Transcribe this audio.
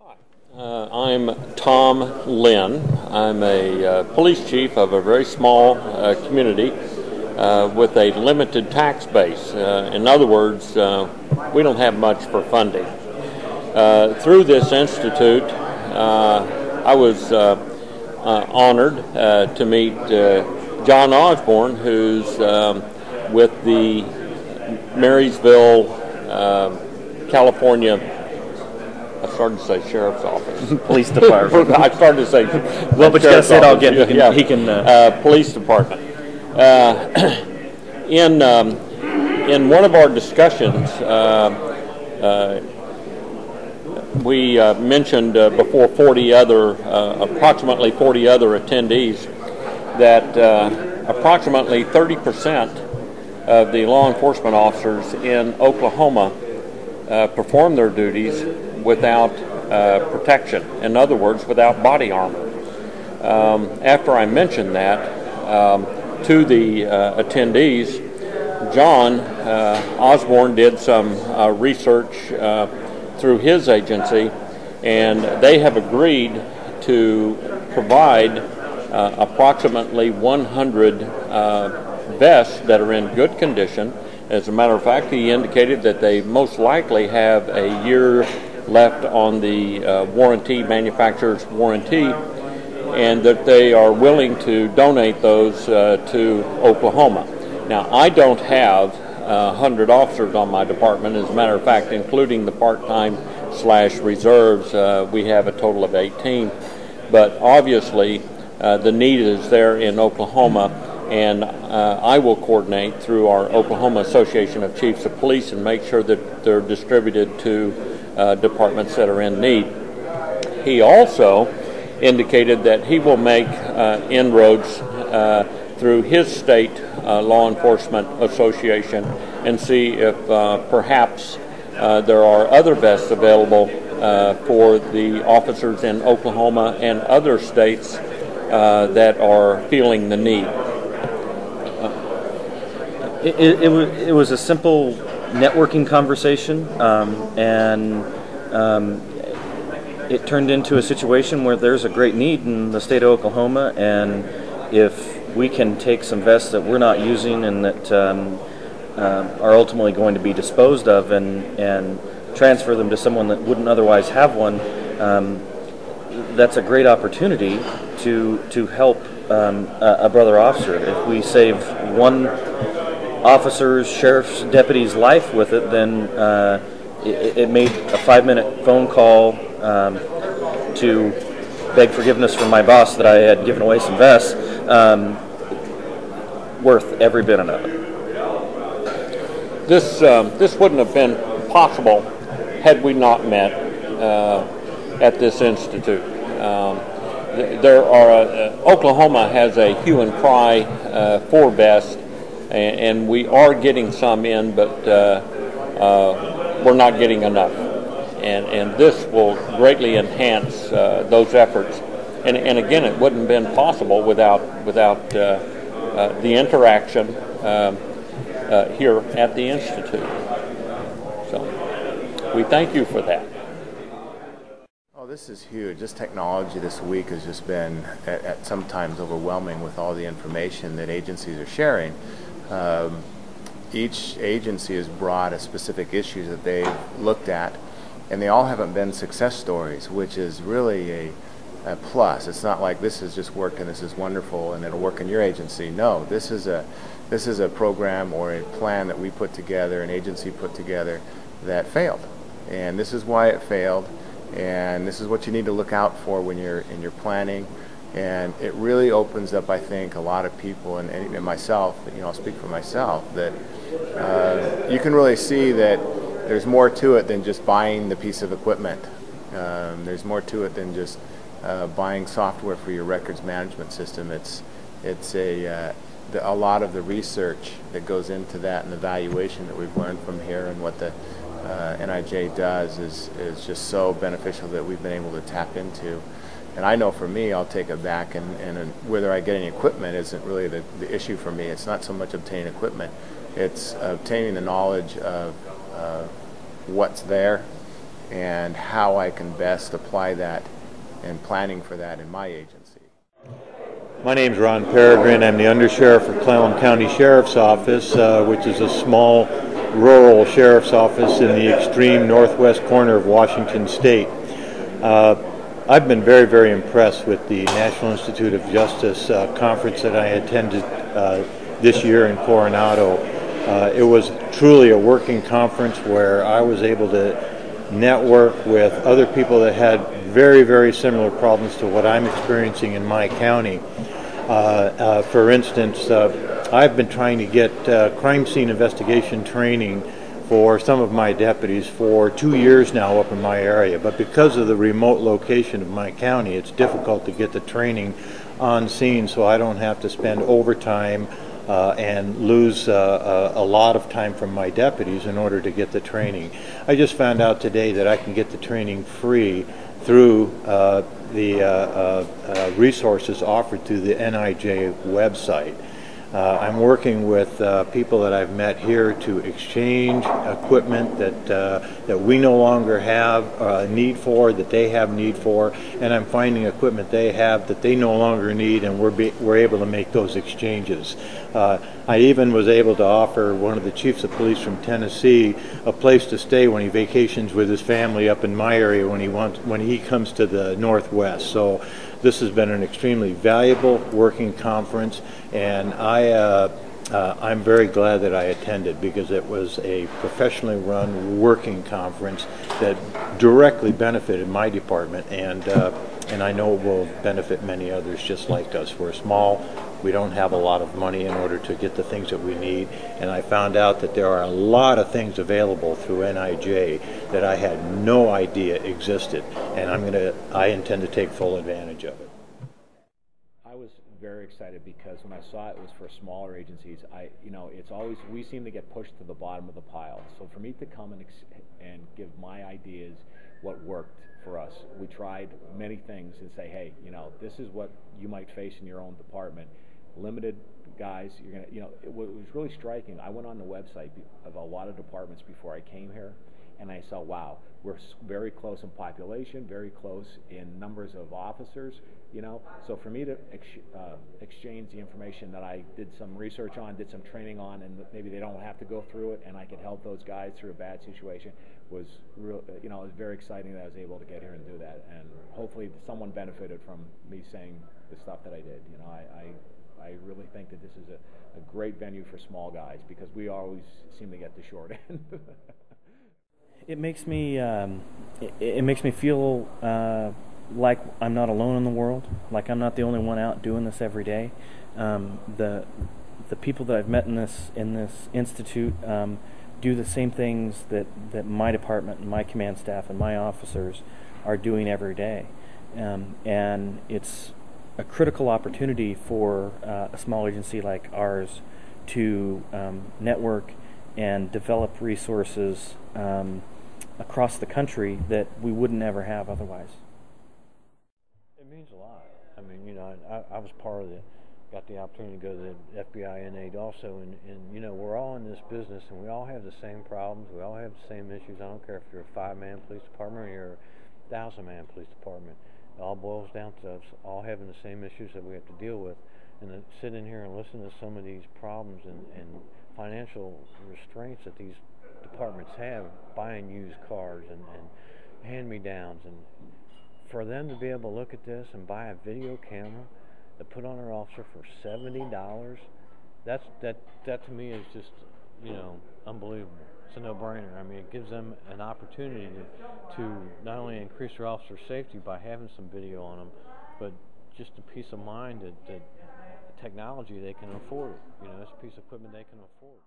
I'm Tom Lynn. I'm a police chief of a very small community with a limited tax base. In other words, we don't have much for funding. Through this institute, I was honored to meet John Osborne, who's with the Marysville, California. I started to say sheriff's office. Police department. I started to say. Well, but you got to say it all again. He can. Police department. In one of our discussions, we mentioned before approximately 40 other attendees, that approximately 30% of the law enforcement officers in Oklahoma perform their duties without protection. In other words, without body armor. After I mentioned that to the attendees, John Osborne did some research through his agency, and they have agreed to provide approximately 100 vests that are in good condition. As a matter of fact, he indicated that they most likely have a year left on the manufacturer's warranty, and that they are willing to donate those to Oklahoma. Now, I don't have 100 officers on my department. As a matter of fact, including the part-time / reserves, we have a total of 18. But obviously, the need is there in Oklahoma, and I will coordinate through our Oklahoma Association of Chiefs of Police and make sure that they're distributed to departments that are in need. He also indicated that he will make inroads through his state law enforcement association and see if perhaps there are other vests available for the officers in Oklahoma and other states that are feeling the need. It was a simple networking conversation, and it turned into a situation where there's a great need in the state of Oklahoma, and if we can take some vests that we're not using and that are ultimately going to be disposed of and transfer them to someone that wouldn't otherwise have one, that's a great opportunity to help a brother officer. If we save one officer's, sheriff's, deputy's life with it, then it made a 5-minute phone call to beg forgiveness from my boss that I had given away some vests worth every bit of it. This wouldn't have been possible had we not met at this institute. Oklahoma has a hue and cry for vests, and we are getting some in, but we're not getting enough. And this will greatly enhance those efforts. And again, it wouldn't have been possible without the interaction here at the Institute. So we thank you for that. Oh, this is huge. This technology this week has just been at sometimes overwhelming with all the information that agencies are sharing. Each agency has brought a specific issue that they've looked at, and they all haven't been success stories, which is really a plus. It's not like this has just worked and this is wonderful and it'll work in your agency. No, this is a program or a plan that we put together, an agency put together, that failed, and this is why it failed, and this is what you need to look out for when you're in your planning. And it really opens up, I think, a lot of people, and myself, I'll speak for myself, that you can really see that there's more to it than just buying the piece of equipment. There's more to it than just buying software for your records management system. It's a lot of the research that goes into that and the valuation that we've learned from here and what the NIJ does is just so beneficial that we've been able to tap into. And I know for me, I'll take it back, and whether I get any equipment isn't really the issue for me. It's not so much obtaining equipment, it's obtaining the knowledge of what's there and how I can best apply that and planning for that in my agency. My name is Ron Peregrine. I'm the Undersheriff for Clallam County Sheriff's Office, which is a small rural sheriff's office in the extreme northwest corner of Washington State. I've been very, very impressed with the National Institute of Justice conference that I attended this year in Coronado. It was truly a working conference where I was able to network with other people that had very, very similar problems to what I'm experiencing in my county. For instance, I've been trying to get crime scene investigation training for some of my deputies for 2 years now up in my area, but because of the remote location of my county, it's difficult to get the training on scene, so I don't have to spend overtime and lose a lot of time from my deputies in order to get the training. I just found out today that I can get the training free through the resources offered through the NIJ website. I'm working with people that I've met here to exchange equipment that we no longer have need for, that they have need for, and I'm finding equipment they have that they no longer need, and we're able to make those exchanges. I even was able to offer one of the chiefs of police from Tennessee a place to stay when he vacations with his family up in my area when he comes to the Northwest. So this has been an extremely valuable working conference, and I'm very glad that I attended, because it was a professionally run working conference that directly benefited my department, and I know it will benefit many others just like us. We're small. We don't have a lot of money in order to get the things that we need, and I found out that there are a lot of things available through NIJ that I had no idea existed, and I intend to take full advantage of it. I was very excited because when I saw it was for smaller agencies, it's always, we seem to get pushed to the bottom of the pile. So for me to come and give my ideas, what worked for us, we tried many things and say, hey, this is what you might face in your own department. Limited guys, you're gonna, it was really striking. I went on the website of a lot of departments before I came here, and I saw, wow, we're very close in population, very close in numbers of officers, So for me to exchange the information that I did some research on, did some training on, and maybe they don't have to go through it, and I could help those guys through a bad situation, was real. It was very exciting that I was able to get here and do that, and hopefully someone benefited from me saying the stuff that I did. I really think that this is a great venue for small guys, because we always seem to get the short end. It makes me feel like I'm not alone in the world, like I'm not the only one out doing this every day. The people that I've met in this institute do the same things that my department and my command staff and my officers are doing every day, and it's a critical opportunity for a small agency like ours to network and develop resources across the country that we wouldn't ever have otherwise. It means a lot. I mean, I was got the opportunity to go to the FBI NA also, and we're all in this business, and we all have the same problems. We all have the same issues. I don't care if you're a 5-man police department or you're a 1,000-man police department. It all boils down to us all having the same issues that we have to deal with. And to sit in here and listen to some of these problems and financial restraints that these departments have, buying used cars and hand-me-downs, and for them to be able to look at this and buy a video camera to put on their officer for $70, that to me is just unbelievable. It's a no-brainer. I mean, it gives them an opportunity to not only increase their officer safety by having some video on them, but just a peace of mind that technology they can afford. It's a piece of equipment they can afford.